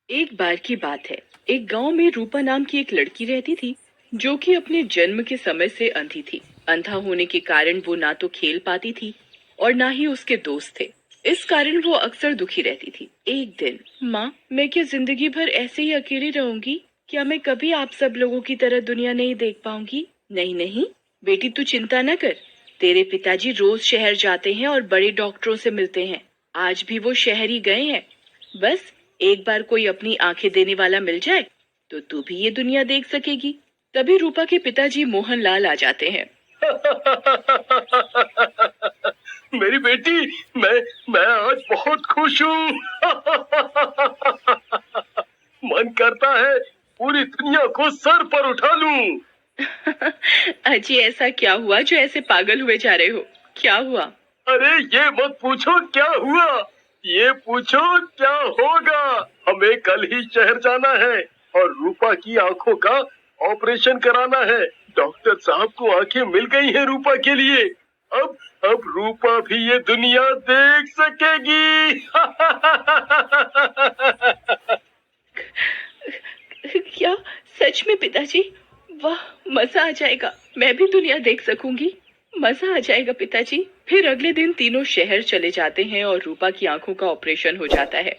एक बार की बात है। एक गांव में रूपा नाम की एक लड़की रहती थी, जो कि अपने जन्म के समय से अंधी थी। अंधा होने के कारण वो ना तो खेल पाती थी और ना ही उसके दोस्त थे। इस कारण वो अक्सर दुखी रहती थी। एक दिन, माँ, मैं क्या जिंदगी भर ऐसे ही अकेली रहूंगी? क्या मैं कभी आप सब लोगों की तरह दुनिया नहीं देख पाऊंगी? नहीं नहीं बेटी, तू चिंता न कर। तेरे पिताजी रोज शहर जाते हैं और बड़े डॉक्टरों से मिलते हैं। आज भी वो शहर ही गए हैं। बस एक बार कोई अपनी आंखें देने वाला मिल जाए तो तू भी ये दुनिया देख सकेगी। तभी रूपा के पिताजी मोहनलाल आ जाते हैं। मेरी बेटी, मैं आज बहुत खुश हूँ। मन करता है पूरी दुनिया को सर पर उठा लूं। अजी, ऐसा क्या हुआ जो ऐसे पागल हुए जा रहे हो? क्या हुआ? अरे ये मत पूछो क्या हुआ, ये पूछो क्या होगा। हमें कल ही शहर जाना है और रूपा की आंखों का ऑपरेशन कराना है। डॉक्टर साहब को आंखें मिल गई हैं रूपा के लिए। अब अब रूपा भी ये दुनिया देख सकेगी। क्या? सच में पिताजी? वाह, मजा आ जाएगा। मैं भी दुनिया देख सकूंगी। मजा आ जाएगा पिताजी। फिर अगले दिन तीनों शहर चले जाते हैं और रूपा की आंखों का ऑपरेशन हो जाता है।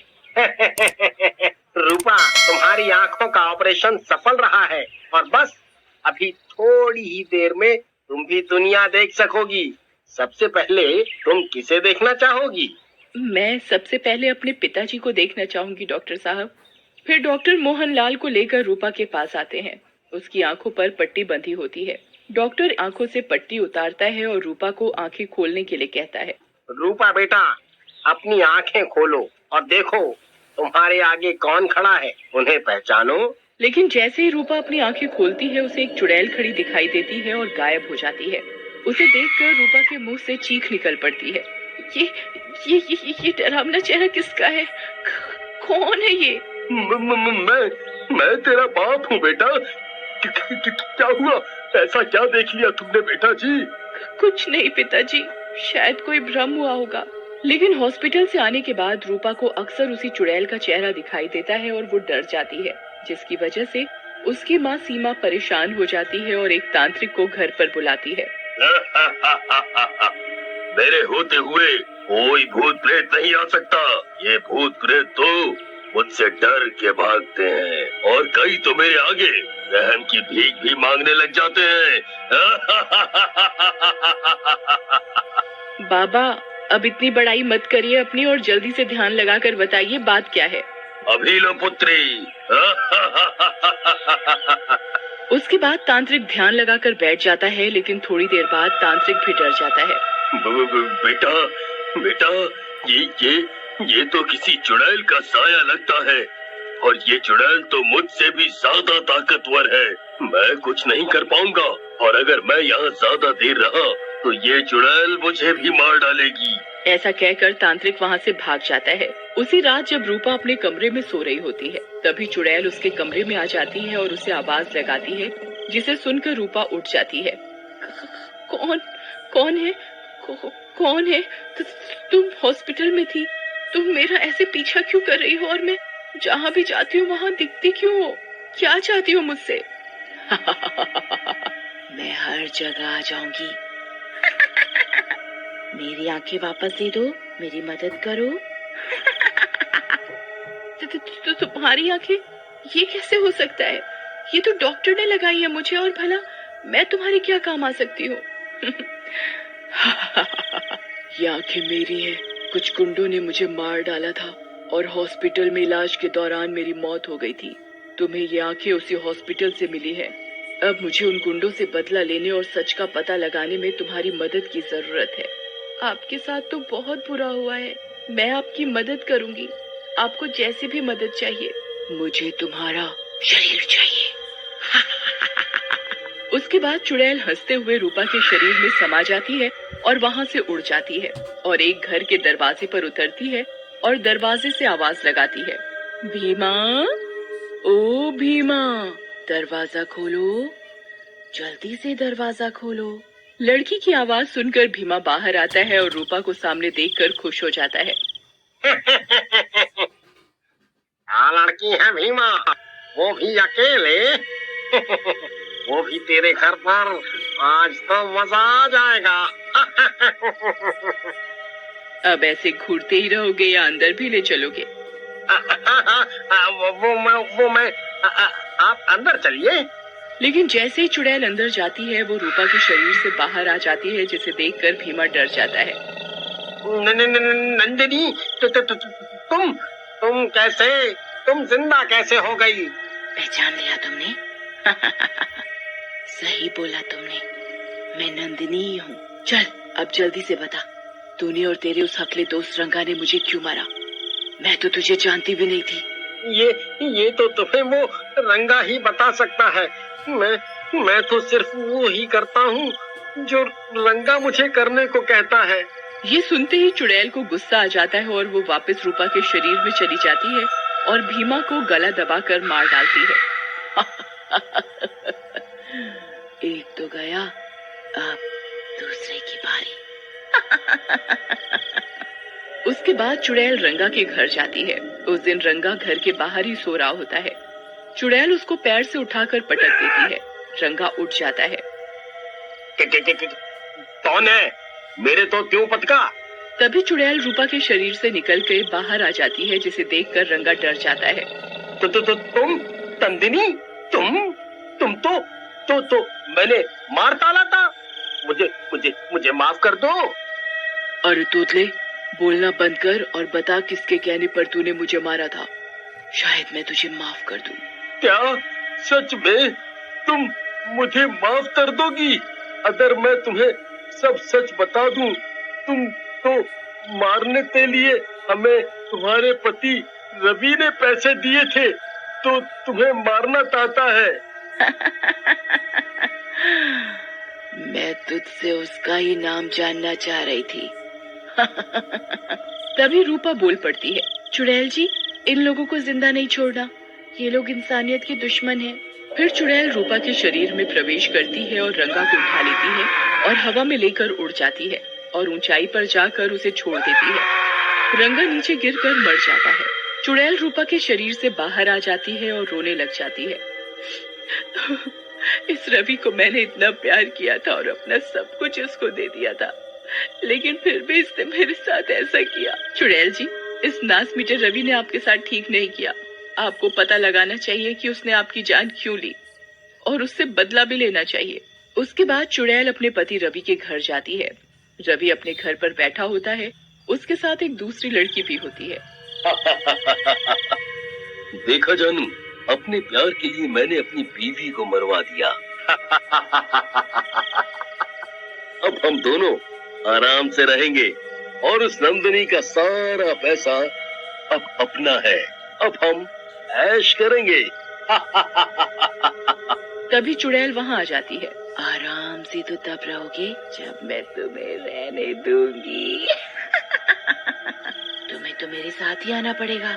रूपा, तुम्हारी आंखों का ऑपरेशन सफल रहा है और बस अभी थोड़ी ही देर में तुम भी दुनिया देख सकोगी। सबसे पहले तुम किसे देखना चाहोगी? मैं सबसे पहले अपने पिताजी को देखना चाहूंगी डॉक्टर साहब। फिर डॉक्टर मोहनलाल को लेकर रूपा के पास आते हैं। उसकी आंखों पर पट्टी बंधी होती है। डॉक्टर आंखों से पट्टी उतारता है और रूपा को आंखें खोलने के लिए कहता है। रूपा बेटा, अपनी आंखें खोलो और देखो तुम्हारे आगे कौन खड़ा है, उन्हें पहचानो। लेकिन जैसे ही रूपा अपनी आंखें खोलती है, उसे एक चुड़ैल खड़ी दिखाई देती है और गायब हो जाती है। उसे देखकर रूपा के मुंह से चीख निकल पड़ती है। ये ये डरावना चेहरा किसका है? कौन है ये? मैं तेरा बाप हूँ बेटा। क्या हुआ? ऐसा क्या देख लिया तुमने बेटा जी? कुछ नहीं पिताजी, शायद कोई भ्रम हुआ होगा। लेकिन हॉस्पिटल से आने के बाद रूपा को अक्सर उसी चुड़ैल का चेहरा दिखाई देता है और वो डर जाती है, जिसकी वजह से उसकी माँ सीमा परेशान हो जाती है और एक तांत्रिक को घर पर बुलाती है। मेरे होते हुए कोई भूत प्रेत नहीं आ सकता। ये भूत प्रेत तो मुझसे डर के भागते हैं और कई तो मेरे आगे रहम की भीख भी मांगने लग जाते हैं। बाबा, अब इतनी बड़ाई मत करिए अपनी और जल्दी से ध्यान लगाकर बताइए बात क्या है। अभी लो पुत्री। उसके बाद तांत्रिक ध्यान लगाकर बैठ जाता है, लेकिन थोड़ी देर बाद तांत्रिक भी डर जाता है। बेटा बेटा, ये तो किसी चुड़ैल का साया लगता है और ये चुड़ैल तो मुझसे भी ज्यादा ताकतवर है। मैं कुछ नहीं कर पाऊंगा और अगर मैं यहाँ ज्यादा देर रहा तो ये चुड़ैल मुझे भी मार डालेगी। ऐसा कहकर तांत्रिक वहाँ से भाग जाता है। उसी रात जब रूपा अपने कमरे में सो रही होती है, तभी चुड़ैल उसके कमरे में आ जाती है और उसे आवाज लगाती है, जिसे सुनकर रूपा उठ जाती है। कौन कौन है? कौन है? तुम हॉस्पिटल में थी। तुम मेरा ऐसे पीछा क्यों कर रही हो और मैं जहाँ भी जाती हूँ वहाँ दिखती क्यों हो? क्या चाहती हो मुझसे? मैं हर जगह आ जाऊंगी। मेरी आंखें वापस दे दो, मेरी मदद करो। तुम्हारी आंखें? ये कैसे हो सकता है? ये तो डॉक्टर ने लगाई है मुझे, और भला मैं तुम्हारी क्या काम आ सकती हूँ? ये आंखें मेरी हैं। कुछ गुंडों ने मुझे मार डाला था और हॉस्पिटल में इलाज के दौरान मेरी मौत हो गई थी। तुम्हें ये आंखें उसी हॉस्पिटल से मिली है। अब मुझे उन गुंडों से बदला लेने और सच का पता लगाने में तुम्हारी मदद की जरूरत है। आपके साथ तो बहुत बुरा हुआ है। मैं आपकी मदद करूंगी। आपको जैसी भी मदद चाहिए। मुझे तुम्हारा शरीर चाहिए। उसके बाद चुड़ैल हंसते हुए रूपा के शरीर में समा जाती है और वहाँ से उड़ जाती है और एक घर के दरवाजे पर उतरती है और दरवाजे से आवाज लगाती है। भीमा, ओ भीमा, दरवाजा खोलो, जल्दी से दरवाजा खोलो। लड़की की आवाज सुनकर भीमा बाहर आता है और रूपा को सामने देखकर खुश हो जाता है। हाँ लड़की, की है भीमा, वो भी अकेले। वो भी तेरे घर पर। आज तो मजा आ जाएगा। अब ऐसे घूरते ही रहोगे या अंदर भी ले चलोगे? वो मैं आप अंदर चलिए। लेकिन जैसे ही चुड़ैल अंदर जाती है वो रूपा के शरीर से बाहर आ जाती है, जिसे देखकर भीमा डर जाता है। नंदिनी, तुम कैसे, तुम जिंदा कैसे हो गई? पहचान लिया तुमने? सही बोला तुमने, मैं नंदिनी ही हूँ। चल अब जल्दी से बता, तूने और तेरे उस हकले दोस्त रंगा ने मुझे क्यों मारा? मैं तो तुझे जानती भी नहीं थी। ये तो तुम्हें वो रंगा ही बता सकता है। मैं तो सिर्फ वो ही करता हूँ जो रंगा मुझे करने को कहता है। ये सुनते ही चुड़ैल को गुस्सा आ जाता है और वो वापस रूपा के शरीर में चली जाती है और भीमा को गला दबाकर मार डालती है। एक तो गया, अब दूसरे की बारी। उसके बाद चुड़ैल रंगा के घर जाती है। उस दिन रंगा घर के बाहर ही सो रहा होता है। चुड़ैल उसको पैर से उठाकर पटक देती है। रंगा उठ जाता है। कौन है? मेरे तो क्यों पटका? तभी चुड़ैल रूपा के शरीर से निकल के बाहर आ जाती है, जिसे देखकर रंगा डर जाता है। तुम नंदिनी, तुम तो मैंने मार डाला था। मुझे माफ कर दो। अरे तोतले, बोलना बंद कर और बता किसके कहने पर तूने मुझे मारा था। शायद मैं तुझे माफ कर दूं। क्या सच में तुम मुझे माफ कर दोगी? अगर मैं तुम्हें सब सच बता दूं, तुम तो मारने के लिए हमें तुम्हारे पति रवि ने पैसे दिए थे, तो तुम्हें मारना चाहता है। मैं तुझसे उसका ही नाम जानना चाह रही थी। तभी रूपा बोल पड़ती है, चुड़ैल जी, इन लोगों को जिंदा नहीं छोड़ना, ये लोग इंसानियत के दुश्मन हैं। फिर चुड़ैल रूपा के शरीर में प्रवेश करती है और रंगा को उठा लेती है और हवा में लेकर उड़ जाती है और ऊंचाई पर जाकर उसे छोड़ देती है। रंगा नीचे गिरकर मर जाता है। चुड़ैल रूपा के शरीर से बाहर आ जाती है और रोने लग जाती है। इस रवि को मैंने इतना प्यार किया था और अपना सब कुछ उसको दे दिया था, लेकिन फिर भी इसने मेरे साथ ऐसा किया। चुड़ैल जी, इस नास मीटर रवि ने आपके साथ ठीक नहीं किया। आपको पता लगाना चाहिए कि उसने आपकी जान क्यों ली और उससे बदला भी लेना चाहिए। उसके बाद चुड़ैल अपने पति रवि के घर जाती है। रवि अपने घर पर बैठा होता है। उसके साथ एक दूसरी लड़की भी होती है। देखा जानू, अपने प्यार के लिए मैंने अपनी बीवी को मरवा दिया। अब हम दोनों आराम से रहेंगे और उस नंदिनी का सारा पैसा अब अपना है। अब हम ऐश करेंगे। तभी चुड़ैल वहाँ आ जाती है। आराम से तो तब रहोगे जब मैं तुम्हें रहने दूंगी। तुम्हें तो मेरे साथ ही आना पड़ेगा,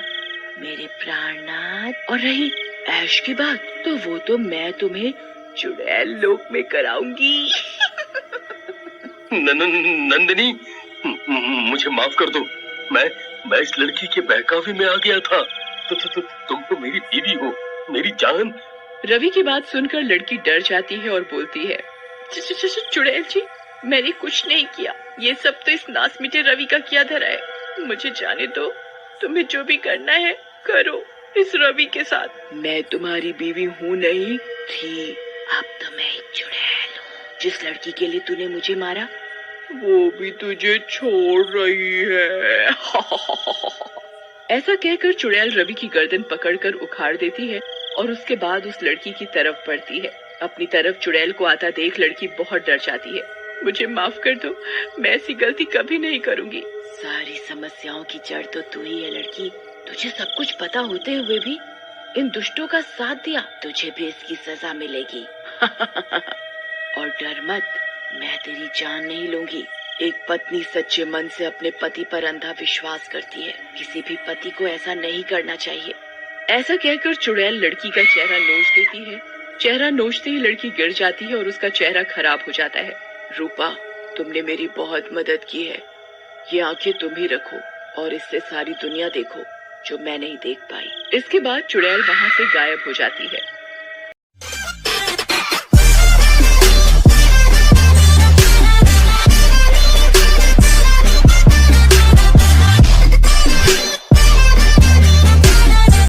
मेरे प्राणनाथ। और रही ऐश की बात, तो वो तो मैं तुम्हें चुड़ैल लोक में कराऊंगी। नंदिनी, मुझे माफ कर दो। मैं इस लड़की के बहकावे में आ गया था। तुम तो मेरी बीवी हो, मेरी जान। रवि की बात सुनकर लड़की डर जाती है और बोलती है, चुड़ैल जी, मैंने कुछ नहीं किया। ये सब तो इस नास मीठे रवि का किया धरा है। मुझे जाने दो, तुम्हें जो भी करना है करो इस रवि के साथ। मैं तुम्हारी बीवी हूँ नहीं थी, अब तो मैं एक चुड़ैल हूँ। जिस लड़की के लिए तूने मुझे मारा, वो भी तुझे छोड़ रही है। ऐसा कहकर चुड़ैल रवि की गर्दन पकड़कर उखाड़ देती है और उसके बाद उस लड़की की तरफ बढ़ती है। अपनी तरफ चुड़ैल को आता देख लड़की बहुत डर जाती है। मुझे माफ कर दो, मैं ऐसी गलती कभी नहीं करूंगी। सारी समस्याओं की जड़ तो तू ही है लड़की। तुझे सब कुछ पता होते हुए भी इन दुष्टों का साथ दिया, तुझे भी इसकी सजा मिलेगी। और डर मत, मैं तेरी जान नहीं लूंगी। एक पत्नी सच्चे मन से अपने पति पर अंधा विश्वास करती है। किसी भी पति को ऐसा नहीं करना चाहिए। ऐसा कहकर चुड़ैल लड़की का चेहरा नोच देती है। चेहरा नोचते ही लड़की गिर जाती है और उसका चेहरा खराब हो जाता है। रूपा, तुमने मेरी बहुत मदद की है। ये आंखें तुम ही रखो और इससे सारी दुनिया देखो। जो मैं नहीं देख पाई। इसके बाद चुड़ैल वहाँ से गायब हो जाती है।